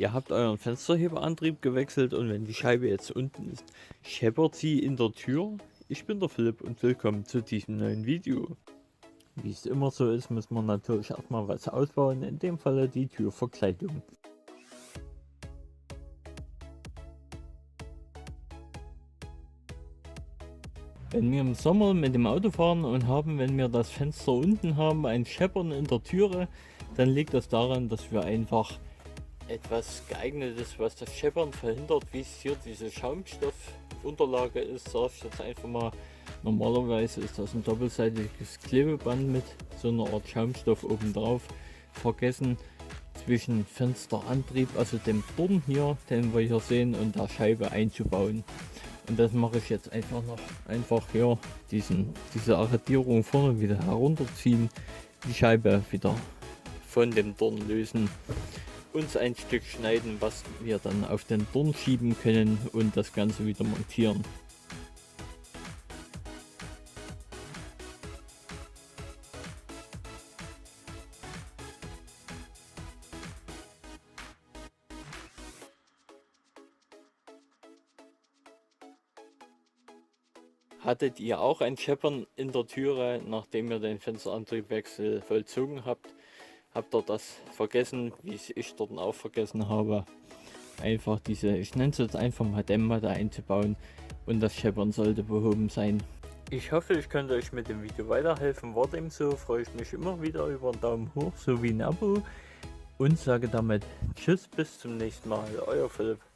Ihr habt euren Fensterheberantrieb gewechselt und wenn die Scheibe jetzt unten ist, scheppert sie in der Tür. Ich bin der Philipp und willkommen zu diesem neuen Video. Wie es immer so ist, muss man natürlich erstmal was ausbauen, in dem Falle die Türverkleidung. Wenn wir im Sommer mit dem Auto fahren und wenn wir das Fenster unten haben, ein Scheppern in der Türe, dann liegt das daran, dass wir einfach etwas geeignetes, was das Scheppern verhindert, wie es hier diese Schaumstoffunterlage ist, sage ich jetzt einfach mal. Normalerweise ist das ein doppelseitiges Klebeband mit so einer Art Schaumstoff oben drauf. Vergessen zwischen Fensterantrieb, also dem Dorn hier, den wir hier sehen, und der Scheibe einzubauen. Und das mache ich jetzt einfach hier diese Arretierung vorne wieder herunterziehen, die Scheibe wieder von dem Dorn lösen, uns ein Stück schneiden, was wir dann auf den Dorn schieben können und das Ganze wieder montieren. Hattet ihr auch ein Scheppern in der Türe, nachdem ihr den Fensterantriebwechsel vollzogen habt? Habt ihr das vergessen, wie ich dort auch vergessen habe? Einfach ich nenne es jetzt einfach mal Dämmmatte einzubauen und das Scheppern sollte behoben sein. Ich hoffe, ich konnte euch mit dem Video weiterhelfen. War dem so, freue ich mich immer wieder über einen Daumen hoch sowie ein Abo und sage damit Tschüss, bis zum nächsten Mal. Euer Philipp.